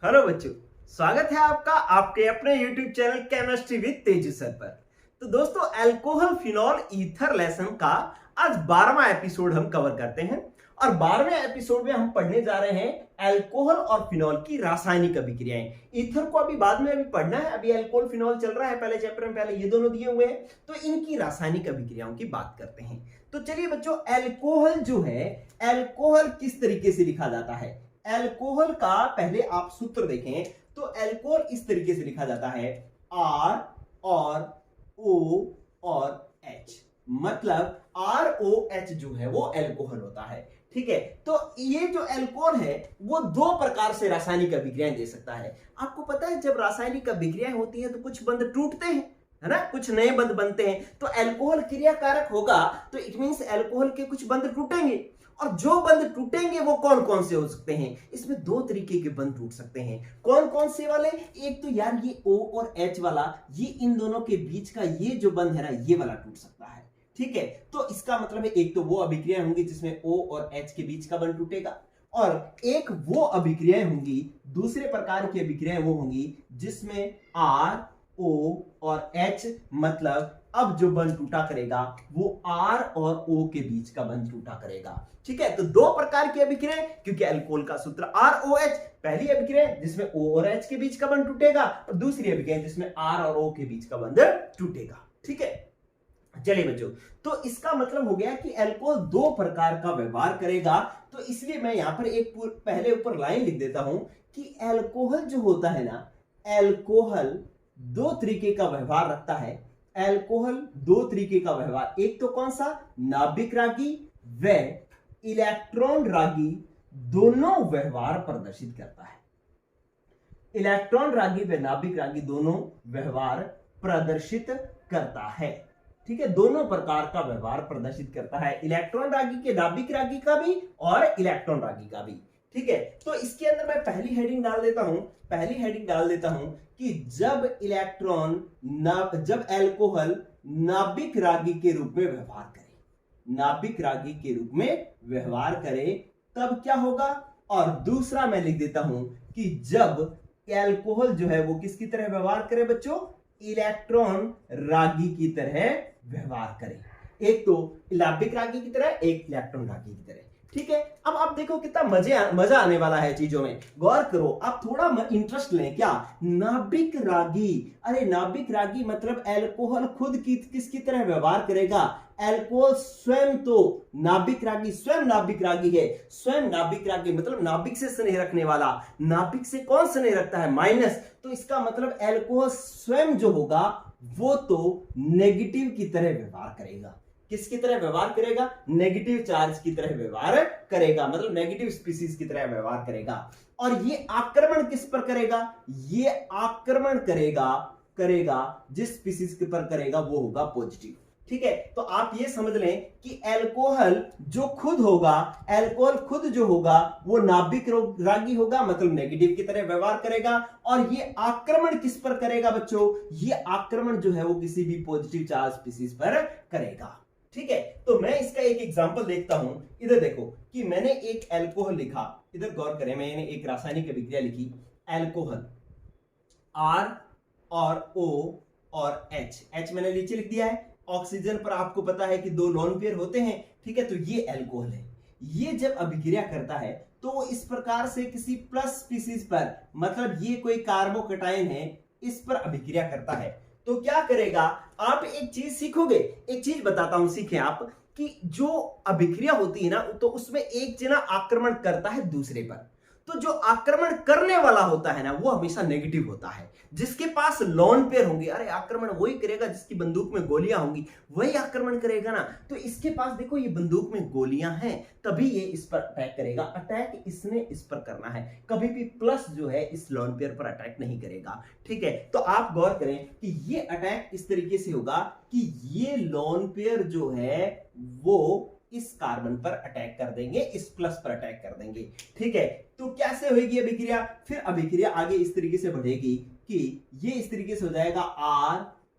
Hello बच्चों, स्वागत है आपका आपके अपने YouTube channel chemistry with Teju sir पर। तो दोस्तों, अल्कोहल फिनॉल ईथर लेसन का आज 12वां एपिसोड हम कवर करते हैं और 12वें एपिसोड में हम पढ़ने जा रहे हैं अल्कोहल और फिनॉल की रासायनिक अभिक्रियाएं। ईथर को अभी बाद में पढ़ना है, अभी अल्कोहल फिनॉल चल रहा है, पहले चैप्टर में पहले ये दोनों दिए हुए हैं, तो इनकी रासायनिक अभिक्रियाओं की बात करते हैं। तो चलिए बच्चों, अल्कोहल जो है, अल्कोहल किस तरीके से लिखा जाता है? अल्कोहल का पहले आप सूत्र देखें तो अल्कोहल इस तरीके से लिखा जाता है, R और O और H। मतलब ROH जो है वो अल्कोहल होता है। ठीक है, तो ये जो अल्कोहल है वो दो प्रकार से रासायनिक अभिक्रियाएं दे सकता है। आपको पता है, जब रासायनिक अभिक्रियाएं होती हैं तो कुछ बंध टूटते हैं, है ना, कुछ नए बंध बनते हैं। तो अल्कोहल क्रियाकारक होगा तो इट मींस अल्कोहल के कुछ बंध टूटेंगे। और जो बंध टूटेंगे वो कौन कौन से हो सकते हैं? इसमें दो तरीके के बंध टूट सकते हैं। कौन कौन से वाले? एक तो यार ये O और H वाला, ये इन दोनों के बीच का ये जो बंध है ना, ये वाला टूट सकता है। ठीक है, तो इसका मतलब है एक तो वो अभिक्रिया होंगी जिसमें O और H के बीच का बंध टूटेगा, और एक वो अभिक्रियाएं होंगी, दूसरे प्रकार की अभिक्रियाएं वो होंगी जिसमें R, O और H, मतलब अब जो बंध टूटा करेगा वो R और O के बीच का बंध टूटा करेगा। ठीक है, तो दो प्रकार की अभिक्रियाएं, क्योंकि अल्कोहल का सूत्र ROH। पहली अभिक्रिया जिसमें O और H के बीच का बंध टूटेगा, और दूसरी अभिक्रिया जिसमें R और O के बीच का बंध टूटेगा। ठीक है, चलिए बच्चों, तो इसका मतलब हो गया कि अल्कोहल दो प्रकार का व्यवहार करेगा। तो इसलिए मैं यहां पर एक पहले ऊपर लाइन लिख देता हूं कि अल्कोहल जो होता है ना, अल्कोहल दो तरीके का व्यवहार रखता है। अल्कोहल दो तरीके का व्यवहार, एक तो कौन सा? नाभिक रागी व इलेक्ट्रॉन रागी दोनों व्यवहार प्रदर्शित करता है। इलेक्ट्रॉन रागी व नाभिक रागी दोनों व्यवहार प्रदर्शित करता है। ठीक है, दोनों प्रकार का व्यवहार प्रदर्शित करता है, इलेक्ट्रॉन रागी के, नाभिक रागी का भी और इलेक्ट्रॉन रागी का भी। ठीक है, तो इसके अंदर मैं पहली हेडिंग डाल देता हूं कि जब इलेक्ट्रॉन जब अल्कोहल नाभिक रागी के रूप में व्यवहार करे, नाभिक रागी के रूप में व्यवहार करे तब क्या होगा। और दूसरा मैं लिख देता हूं कि जब अल्कोहल जो है वो किसकी तरह व्यवहार करे बच्चों? इलेक्ट्रॉन रागी की तरह व्यवहार करे। एक तो नाभिक रागी की तरह, एक इलेक्ट्रॉन रागी की तरह। ठीक है, अब आप देखो कितना मजा आने वाला है चीजों में, गौर करो, आप थोड़ा इंटरेस्ट लें। क्या नाभिक रागी? अरे नाभिक रागी मतलब अल्कोहल खुद की किसकी तरह व्यवहार करेगा? अल्कोहल स्वयं तो नाभिक रागी, स्वयं नाभिक रागी है। स्वयं नाभिक रागी मतलब नाभिक से स्नेह रखने वाला। नाभिक से कौन स्नेह रखता है? माइनस। तो इसका मतलब अल्कोहल स्वयं जो होगा वो तो नेगेटिव की तरह व्यवहार करेगा। किसकी तरह व्यवहार करेगा? नेगेटिव चार्ज की तरह व्यवहार करेगा, मतलब नेगेटिव स्पीसीज की तरह व्यवहार करेगा। और ये आक्रमण किस पर करेगा? ये आक्रमण करेगा जिस स्पीसीज के पर करेगा वो होगा पॉजिटिव। ठीक है, तो आप ये समझ लें कि अल्कोहल जो खुद होगा, अल्कोहल खुद जो होगा वो नाभिक रागी होगा, मतलब नेगेटिव की तरह व्यवहार करेगा। और ये आक्रमण किस पर करेगा बच्चों? ये आक्रमण जो है वो किसी भी पॉजिटिव चार्ज स्पीसीज पर करेगा। ठीक है, तो मैं इसका एक एग्जांपल देखता हूं। इधर देखो कि मैंने एक अल्कोहल लिखा, इधर गौर करें, मैंने एक रासायनिक अभिक्रिया लिखी, अल्कोहल R और O और H मैंने नीचे लिख दिया है। ऑक्सीजन पर आपको पता है कि दो लोन पेयर होते हैं। ठीक है, तो ये अल्कोहल है। ये जब अभिक्रिया करता है तो वो इस प्रकार से किसी प्लस स्पीसीज पर, मतलब ये कोई कार्बोकेटायन है, इस पर अभिक्रिया करता है। तो क्या करेगा? आप एक चीज सीखोगे, एक चीज बताता हूं, सीखें आप, कि जो अभिक्रिया होती है ना, तो उसमें एक जना आक्रमण करता है दूसरे पर। तो जो आक्रमण करने वाला होता है ना वो हमेशा नेगेटिव होता है। जिसके पास लोन पेयर होंगे, अरे आक्रमण वही करेगा जिसकी बंदूक में गोलियां होंगी, वही आक्रमण करेगा ना। तो इसके पास देखो ये बंदूक में गोलियां हैं, तभी ये इस पर अटैक करेगा। अटैक इसने इस पर करना है, कभी भी प्लस जो है इस लोन पेयर पर अटैक नहीं करेगा। ठीक है, तो आप गौर करें कि ये अटैक इस तरीके से होगा कि ये लोन पेयर जो है वो इस कार्बन पर अटैक कर देंगे, इस प्लस पर अटैक कर देंगे। ठीक है, तो कैसे होगी अभिक्रिया? फिर अभिक्रिया आगे इस तरीके से बढ़ेगी कि ये इस तरीके से हो जाएगा R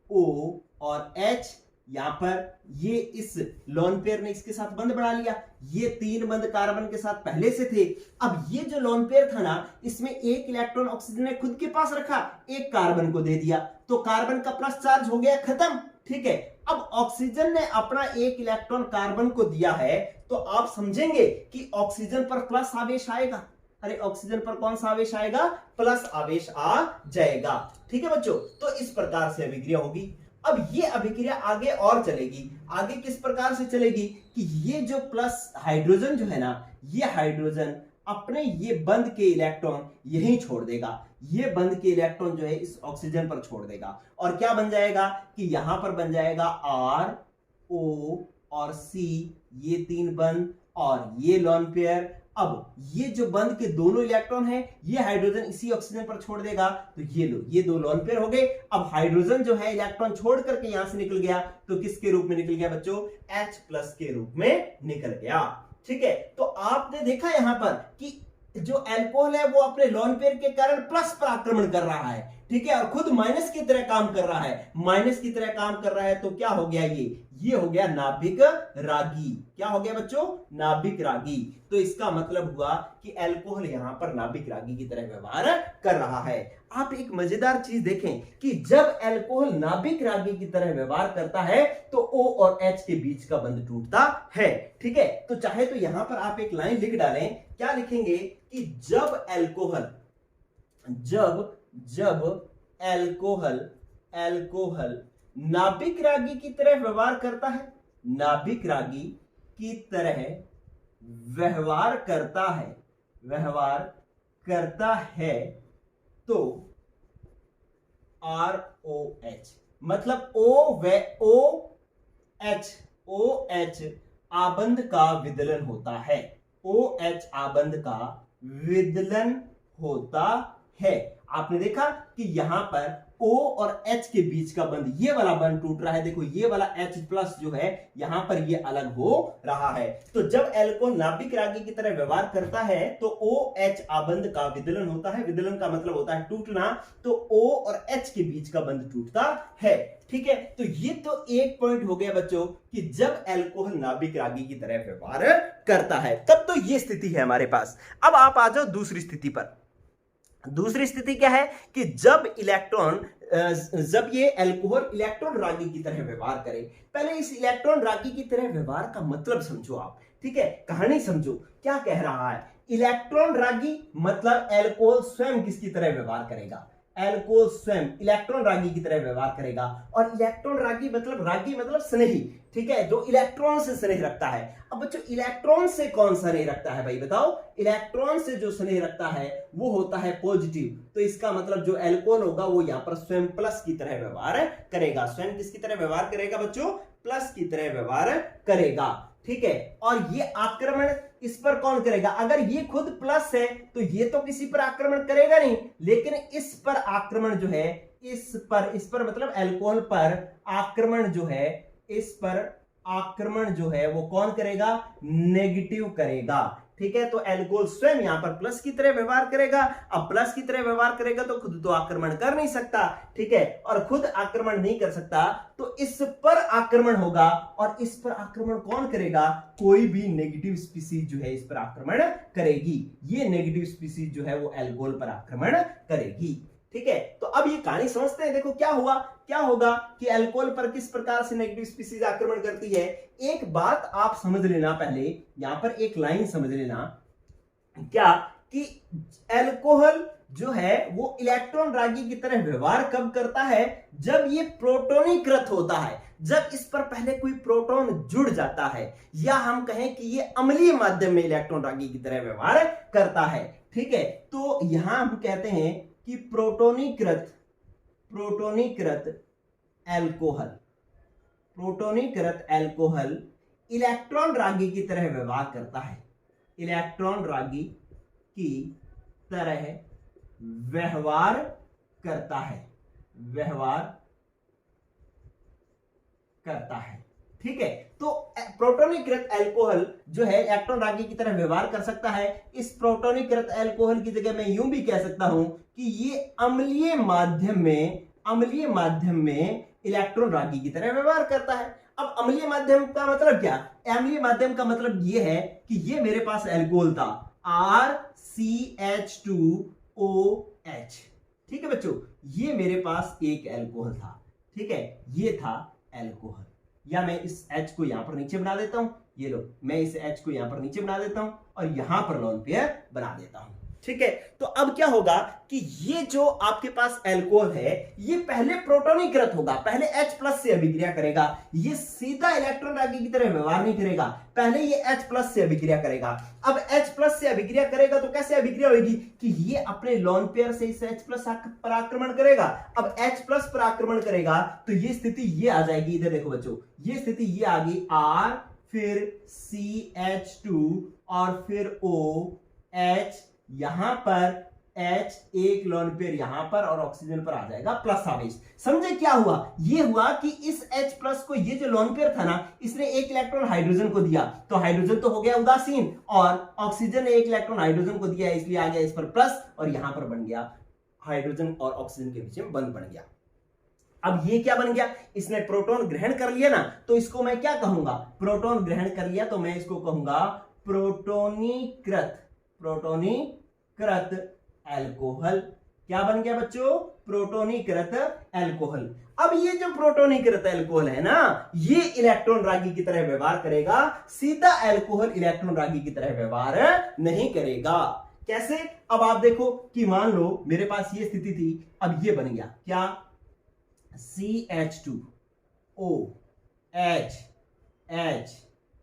O और H, यहां पर ये इस लोन पेयर ने इसके साथ बंध बना लिया, ये 3 बंध कार्बन के साथ पहले से थे। अब ये जो लोन पेयर था ना, इसमें एक इलेक्ट्रॉन ऑक्सीजन ने खुद के पास रखा, एक कार्बन को दे दिया, तो कार्बन का प्लस चार्ज हो गया खत्म। ठीक है, अब ऑक्सीजन ने अपना एक इलेक्ट्रॉन कार्बन को दिया है, तो आप समझेंगे कि ऑक्सीजन पर प्लस आवेश आएगा। अरे ऑक्सीजन पर कौन सा आवेश आएगा? प्लस आवेश आ जाएगा। ठीक है बच्चों, तो इस प्रकार से अभिक्रिया होगी। अब ये अभिक्रिया आगे और चलेगी। आगे किस प्रकार से चलेगी कि ये जो प्लस हाइड्रोजन जो है ना, ये हाइड्रोजन अपने ये बंध के इलेक्ट्रॉन यहीं छोड़ देगा, ये बंध के इलेक्ट्रॉन जो है इस ऑक्सीजन पर छोड़ देगा, और क्या बन जाएगा कि यहां पर बन जाएगा R O और C, ये 3 बंध और ये लोन पेयर। अब ये जो बंध के दोनों इलेक्ट्रॉन है, ये हाइड्रोजन इसी ऑक्सीजन पर छोड़ देगा, तो ये लो, ये 2 लोन पेयर हो गए। अब हाइड्रोजन जो है इलेक्ट्रॉन छोड़ करके यहां से निकल गया, तो किसके रूप में निकल गया बच्चों? H+ के रूप में निकल गया। ठीक है, तो आपने देखा यहां पर कि जो अल्कोहल है वो अपने लोन पेयर के कारण प्लस पर आक्रमण कर रहा है। ठीक है, और खुद माइनस की तरह काम कर रहा है, माइनस की तरह काम कर रहा है, तो क्या हो गया? ये हो गया नाभिक रागी। क्या हो गया बच्चों? नाभिक रागी। तो इसका मतलब हुआ कि अल्कोहल यहां पर नाभिक रागी की तरह व्यवहार कर रहा है। आप एक मजेदार चीज देखें कि जब अल्कोहल नाभिक रागी की तरह व्यवहार करता है तो O और H के बीच का बंध टूटता है। ठीक है, तो चाहे तो यहां पर आप एक लाइन लिख डालें। क्या लिखेंगे कि जब अल्कोहल नाभिक रागी की तरह व्यवहार करता है, नाभिक रागी की तरह व्यवहार करता है, तो ROH मतलब OH आबंध का विदलन होता है, OH आबंध का विदलन होता है। आपने देखा कि यहां पर O और H के बीच का बंध, ये वाला बंध टूट रहा है। देखो ये वाला H+ जो है यहां पर ये अलग हो रहा है। तो जब अल्कोहल नाभिक रागी की तरह व्यवहार करता है तो OH आबंध का विदलन होता है। विदलन का मतलब होता है टूटना, तो O और H के बीच का बंध टूटता है। ठीक है, तो ये तो एक पॉइंट हो गया बच्चों कि जब अल्कोहल नाभिक रागी की तरह व्यवहार करता है, तब तो ये स्थिति है हमारे पास। अब आप आ जाओ दूसरी स्थिति पर। दूसरी स्थिति क्या है कि जब ये अल्कोहल इलेक्ट्रॉन रागी की तरह व्यवहार करे। पहले इस इलेक्ट्रॉन रागी की तरह व्यवहार का मतलब समझो आप। ठीक है, कहानी समझो क्या कह रहा है। इलेक्ट्रॉन रागी मतलब अल्कोहल स्वयं किसकी तरह व्यवहार करेगा? अल्कोहल स्वयं इलेक्ट्रॉन रागी की तरह व्यवहार करेगा। और इलेक्ट्रॉन रागी मतलब स्नेही। ठीक है, जो इलेक्ट्रॉन से स्नेह रखता है। अब बच्चों इलेक्ट्रॉन से कौन स्नेह रखता है भाई बताओ? इलेक्ट्रॉन से जो स्नेह रखता है वो होता है पॉजिटिव। तो इसका मतलब जो अल्कोहल होगा वो यहां पर स्वयं प्लस की तरह व्यवहार करेगा। स्वयं किसकी तरह व्यवहार करेगा बच्चों? प्लस की तरह व्यवहार करेगा। ठीक है, और ये आक्रमण इस पर कौन करेगा? अगर ये खुद प्लस है तो ये तो किसी पर आक्रमण करेगा नहीं, लेकिन इस पर आक्रमण जो है, इस पर मतलब अल्कोहल पर आक्रमण जो है, इस पर आक्रमण जो है वो कौन करेगा? नेगेटिव करेगा। ठीक है, तो अल्कोहल स्वयं यहां पर प्लस की तरह व्यवहार करेगा। अब प्लस की तरह व्यवहार करेगा तो खुद तो आक्रमण कर नहीं सकता। ठीक है, और खुद आक्रमण नहीं कर सकता तो इस पर आक्रमण होगा, और इस पर आक्रमण कौन करेगा? कोई भी नेगेटिव स्पीसीज जो है इस पर आक्रमण करेगी। ये नेगेटिव स्पीसीज जो है वो अल्कोहल पर आक्रमण करेगी। ठीक है, तो अब ये कहानी समझते हैं। देखो क्या होगा कि अल्कोहल पर किस प्रकार से नेगेटिव स्पीसीज आक्रमण करती है। एक बात आप समझ लेना, पहले यहां पर एक लाइन समझ लेना, क्या कि अल्कोहल जो है वो इलेक्ट्रॉन रागी की तरह व्यवहार कब करता है? जब ये प्रोटोनीकृत होता है, जब इस पर पहले कोई प्रोटॉन जुड़ जाता है, या हम कहें कि ये अम्लीय माध्यम में इलेक्ट्रॉन रागी की तरह व्यवहार करता है। ठीक है, तो यहां हम कहते हैं कि प्रोटोनीकृत अल्कोहल इलेक्ट्रॉन रागी की तरह व्यवहार करता है। इलेक्ट्रॉन रागी की तरह व्यवहार करता है। ठीक है, तो प्रोटोनीकृत अल्कोहल जो है इलेक्ट्रॉन रागी की तरह व्यवहार कर सकता है। इस प्रोटोनीकृत अल्कोहल की जगह मैं यूं भी कह सकता हूं कि ये अम्लीय माध्यम में इलेक्ट्रॉन रागी की तरह व्यवहार करता है। अब अम्लीय माध्यम का मतलब क्या? अम्लीय माध्यम का मतलब ये है कि ये मेरे पास एल्कोहल था RCH2OH। ठीक है बच्चों, ये मेरे पास एक एल्कोहल था। ठीक है, ये था एल्कोहल। या मैं इस H को यहां पर नीचे बना देता हूं, ये लो, मैं इस H को यहां पर नीचे बना देता हूं और यहां पर लोन पेयर बना देता हूं। ठीक है, तो अब क्या होगा कि ये जो आपके पास एल्कोहल है ये पहले प्रोटोनीकृत होगा, पहले H प्लस से अभिक्रिया करेगा। ये सीधा इलेक्ट्रॉन रागी की तरह व्यवहार नहीं करेगा, पहले ये H प्लस से अभिक्रिया करेगा। अब H प्लस से अभिक्रिया करेगा तो कैसे अभिक्रिया होगी कि ये अपने लोन पेयर से इस H प्लस पर आक्रमण करेगा। अब H प्लस पर आक्रमण करेगा तो ये स्थिति ये आ जाएगी, इधर देखो बच्चों, ये स्थिति ये आ गई R, फिर CH2 और फिर OH, यहां पर H, एक लोन पेयर यहां पर और ऑक्सीजन पर आ जाएगा प्लस आवेश। समझे क्या हुआ? ये हुआ कि इस H प्लस को, ये जो लोन पेयर था ना, इसने एक इलेक्ट्रॉन हाइड्रोजन को दिया, तो हाइड्रोजन तो हो गया उदासीन, और ऑक्सीजन ने एक इलेक्ट्रॉन हाइड्रोजन को दिया, इसलिए आ गया इस पर प्लस, और यहां पर बन गया हाइड्रोजन और ऑक्सीजन के बीच में बंध बन गया। अब ये क्या बन गया? इसने प्रोटॉन ग्रहण कर लिया ना, तो इसको मैं क्या कहूंगा? प्रोटॉन ग्रहण कर लिया तो मैं इसको कहूंगा प्रोटोनीकृत एल्कोहल। क्या बन गया बच्चों? प्रोटोनीकृत एल्कोहल। अब ये जो प्रोटोनीकृत एल्कोहल है ना, ये इलेक्ट्रॉन रागी की तरह व्यवहार करेगा, सीधा एल्कोहल इलेक्ट्रॉन रागी की तरह व्यवहार नहीं करेगा। कैसे? अब आप देखो कि मान लो मेरे पास ये स्थिति थी, अब ये बन गया क्या? CH2OH,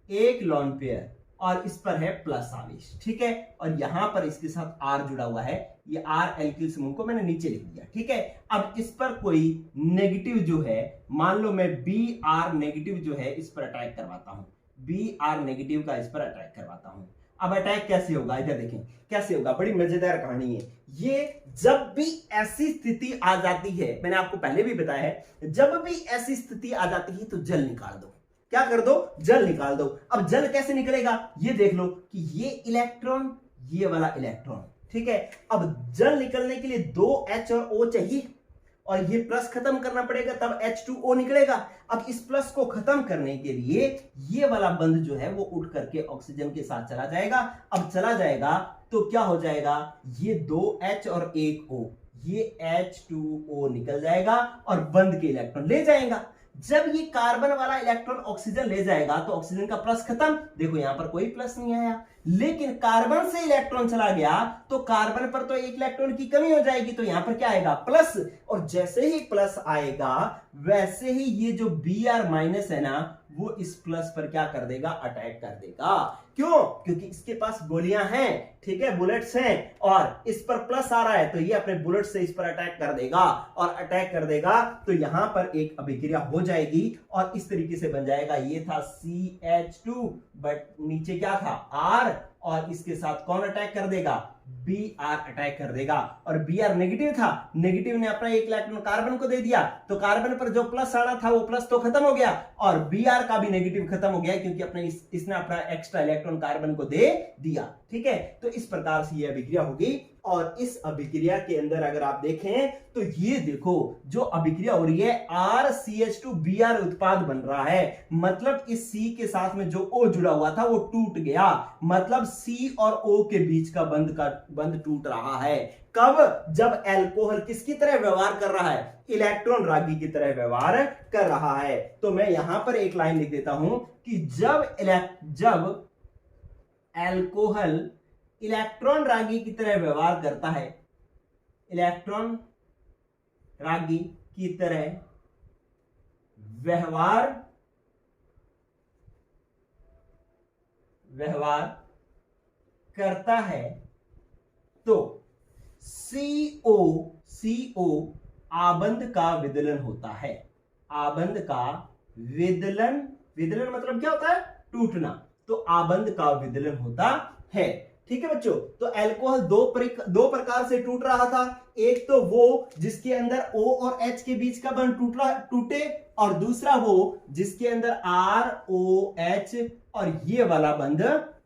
एक लोन पेयर और इस पर है प्लस आवेश। ठीक है, और यहां पर इसके साथ R जुड़ा हुआ है, ये R एल्किल समूह को मैंने नीचे लिख दिया। ठीक है, अब इस पर कोई नेगेटिव जो है, मान लो मैं Br नेगेटिव जो है इस पर अटैक करवाता हूं, Br नेगेटिव का इस पर अटैक करवाता हूं। अब अटैक कैसे होगा, इधर देखें कैसे होगा, बड़ी मजेदार कहानी है ये। जब भी ऐसी स्थिति आ जाती है, मैंने आपको पहले भी बताया है, जब भी ऐसी स्थिति आ जाती है तो जल निकाल दो। क्या कर दो? जल निकाल दो। अब जल कैसे निकलेगा ये देख लो कि ये इलेक्ट्रॉन, ये वाला इलेक्ट्रॉन। ठीक है, अब जल निकलने के लिए 2 H और O चाहिए, और ये प्लस खत्म करना पड़ेगा, तब H2O निकलेगा। अब इस प्लस को खत्म करने के लिए ये वाला बंध जो है वो उठ करके ऑक्सीजन के साथ चला जाएगा। अब चला जाएगा तो क्या हो जाएगा? ये 2 H और 1 O, ये H2O निकल जाएगा और बंध के इलेक्ट्रॉन ले जाएगा। जब ये कार्बन वाला इलेक्ट्रॉन ऑक्सीजन ले जाएगा तो ऑक्सीजन का प्लस खत्म, देखो यहां पर कोई प्लस नहीं आया, लेकिन कार्बन से इलेक्ट्रॉन चला गया तो कार्बन पर तो एक इलेक्ट्रॉन की कमी हो जाएगी, तो यहां पर क्या आएगा? प्लस। और जैसे ही प्लस आएगा वैसे ही ये जो Br माइनस है ना, वो इस प्लस पर क्या कर देगा? अटैक कर देगा। क्यों? क्योंकि इसके पास गोलियां हैं, ठीक है, बुलेट्स हैं, और इस पर प्लस आ रहा है तो ये अपने बुलेट से इस पर अटैक कर देगा, और अटैक कर देगा तो यहां पर एक अभिक्रिया हो जाएगी और इस तरीके से बन जाएगा। ये था CH2, बट नीचे क्या था? R, और इसके साथ कौन अटैक कर देगा? Br अटैक कर देगा, और Br नेगेटिव था, नेगेटिव ने अपना एक इलेक्ट्रॉन कार्बन को दे दिया, तो कार्बन पर जो प्लस आना था वो प्लस तो खत्म हो गया, और Br का भी नेगेटिव खत्म हो गया क्योंकि अपने इसने अपना एक्स्ट्रा इलेक्ट्रॉन कार्बन को दे दिया। ठीक है, तो इस प्रकार से ये अभिक्रिया होगी। और इस अभिक्रिया के अंदर अगर आप देखें तो ये देखो जो अभिक्रिया हो रही है, RCH2Br उत्पाद बन रहा है, मतलब इस C के साथ में जो O जुड़ा हुआ था वो टूट गया, मतलब C और O के बीच का बंध टूट रहा है। कब? जब एल्कोहल किसकी तरह व्यवहार कर रहा है? इलेक्ट्रॉन रागी की तरह व्यवहार कर रहा है। तो मैं यहां पर एक लाइन लिख देता हूं कि जब एल्कोहल इलेक्ट्रॉन रागी की तरह व्यवहार करता है, इलेक्ट्रॉन रागी की तरह व्यवहार करता है तो CO आबंध का विदलन होता है। आबंध का विदलन मतलब क्या होता है? टूटना। तो आबंध का विदलन होता है। ठीक है बच्चों, तो एल्कोहल दो प्रकार से टूट रहा था। एक तो वो जिसके अंदर O और H के बीच का बंध टूटे, और दूसरा वो जिसके अंदर R, O, H और ये वाला बंध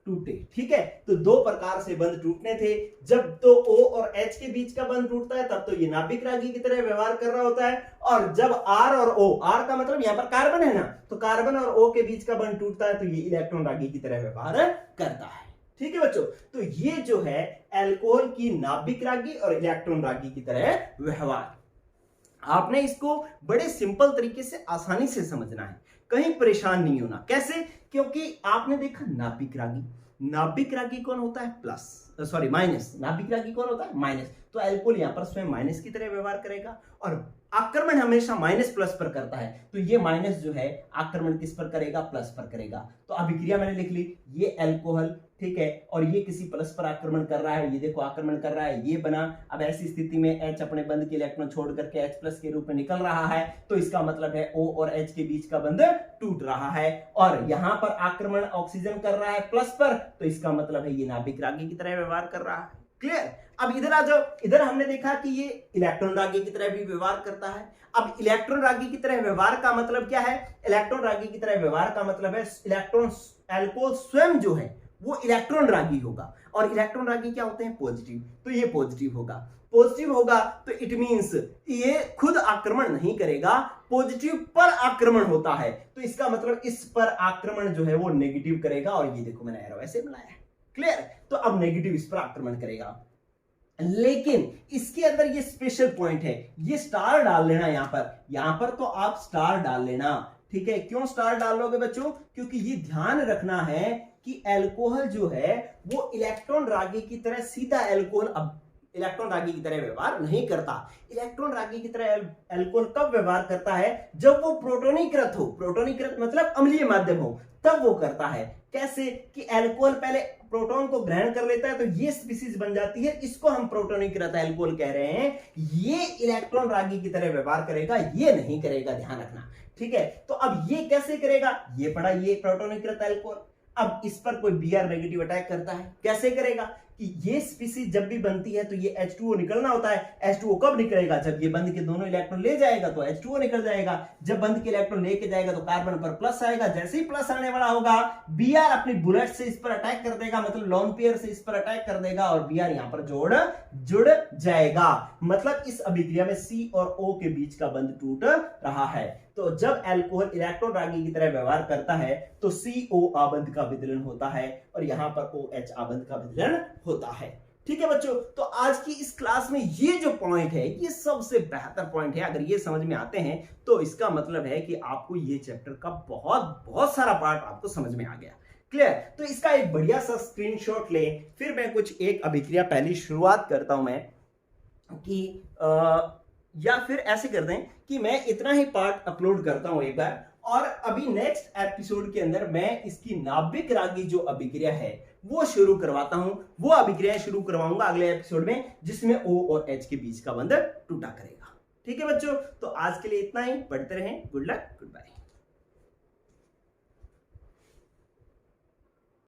टूटे। ठीक है, तो दो प्रकार से बंध टूटने थे। जब तो O और H के बीच का बंध टूटता है तब तो ये नाभिक रागी की तरह व्यवहार कर रहा होता है, और जब R और O, R का मतलब यहाँ पर कार्बन है ना, तो कार्बन और O के बीच का बंध टूटता है तो ये इलेक्ट्रॉन रागी की तरह व्यवहार करता है। ठीक है बच्चों, तो ये जो है अल्कोहल की नाभिक रागी और इलेक्ट्रॉन रागी की तरह व्यवहार। आपने इसको बड़े सिंपल तरीके से आसानी से समझना है, कहीं परेशान नहीं होना। कैसे? क्योंकि आपने देखा नाभिक रागी, नाभिक रागी कौन होता है? Plus, sorry minus. नाभिक रागी कौन होता है? माइनस। तो अल्कोहल यहां पर स्वयं माइनस की तरह व्यवहार करेगा, और आक्रमण हमेशा माइनस प्लस पर करता है, तो ये माइनस जो है आक्रमण किस पर करेगा? प्लस पर करेगा। तो अभिक्रिया मैंने लिख ली, ये अल्कोहल, ठीक है, और ये किसी प्लस पर आक्रमण कर रहा है, ये देखो आक्रमण कर रहा है, ये बना। अब ऐसी स्थिति में H अपने बंध के इलेक्ट्रॉन छोड़ करके H प्लस के रूप में निकल रहा है, तो इसका मतलब है O और H के बीच का बंध टूट रहा है, और यहां पर आक्रमण ऑक्सीजन कर रहा है प्लस पर, तो इसका मतलब है ये नाभिक रागी की तरह व्यवहार कर रहा है। क्लियर? अब इधर आ जाओ, इधर हमने देखा कि ये इलेक्ट्रॉन रागी की तरह भी व्यवहार करता है। अब इलेक्ट्रॉन रागी की तरह व्यवहार का मतलब क्या है? इलेक्ट्रॉन रागी की तरह व्यवहार का मतलब है इलेक्ट्रॉन, अल्कोहल स्वयं जो है वो इलेक्ट्रॉन रागी होगा, और इलेक्ट्रॉन रागी क्या होते हैं? पॉजिटिव, तो ये पॉजिटिव होगा। पॉजिटिव होगा तो इट मींस ये खुद आक्रमण नहीं करेगा, पॉजिटिव पर आक्रमण होता है, तो इसका मतलब इस पर आक्रमण जो है वो नेगेटिव करेगा, और ये देखो मैंने एरो ऐसे बनाया है। क्लियर? तो अब नेगेटिव इस पर आक्रमण करेगा, लेकिन इसके अंदर ये स्पेशल पॉइंट है, ये स्टार डाल लेना यहां पर तो आप स्टार डाल लेना। ठीक है, क्यों स्टार डाल लोगे बच्चों? क्योंकि ये ध्यान रखना है कि अल्कोहल जो है वो इलेक्ट्रॉन रागी की तरह सीधा अल्कोहल अब इलेक्ट्रॉन रागी की तरह व्यवहार नहीं करता। इलेक्ट्रॉन रागी की तरह अल्कोहल कब व्यवहार करता है? जब वो प्रोटोनीकृत हो, प्रोटोनीकृत मतलब अम्लीय माध्यम हो, तब वो करता है। कैसे? कि अल्कोहल पहले प्रोटॉन को ग्रहण कर लेता है तो ये स्पीसीज बन जाती है, इसको हम प्रोटोनीकृत अल्कोहल कह रहे हैं। ये इलेक्ट्रॉन रागी की तरह व्यवहार करेगा, ये नहीं करेगा, ध्यान रखना। ठीक है, तो अब ये कैसे करेगा? ये पढ़ा, ये प्रोटोनीकृत अल्कोहल। अब इस पर कोई Br नेगेटिव अटैक करता है, कैसे करेगा? कि ये स्पीसीज जब भी बनती है तो ये H2O निकलना होता है। H2O कब निकलेगा? जब ये बंध के दोनों इलेक्ट्रॉन ले जाएगा तो H2O निकल जाएगा। जब बंध के इलेक्ट्रॉन लेके जाएगा तो कार्बन पर प्लस आएगा। जैसे ही प्लस आने वाला होगा, Br अपनी बुलेट से इस पर अटैक कर देगा, मतलब लोन पेयर से इस पर अटैक कर देगा, और Br यहां पर जुड़ जाएगा। मतलब इस अभिक्रिया में C और O के बीच का बंध टूट रहा है। तो जब अल्कोहल इलेक्ट्रॉन रागी की तरह व्यवहार करता है तो CO आबंध का विदलन होता है, और यहां पर OH आबंध का विदलन होता है। ठीक है बच्चों, तो आज की इस क्लास में ये जो पॉइंट है ये सबसे बेहतर पॉइंट है। अगर ये समझ में आते हैं तो इसका मतलब है कि आपको ये चैप्टर का बहुत सारा पार्ट आपको समझ में आ गया। क्लियर? तो इसका एक बढ़िया सा स्क्रीनशॉट ले, फिर मैं कुछ एक अभिक्रिया पहली शुरुआत करता हूं मैं कि या फिर ऐसे कर दें कि मैं इतना ही पार्ट अपलोड करता हूं एक बार, और अभी नेक्स्ट एपिसोड के अंदर मैं इसकी नाभिक रागी जो अभिक्रिया है वो शुरू करवाता हूं। वो अभिक्रिया शुरू करवाऊंगा अगले एपिसोड में, जिसमें O और H के बीच का बंध टूटा करेगा। ठीक है बच्चों, तो आज के लिए इतना ही। पढ़ते रहें। Good luck, good bye.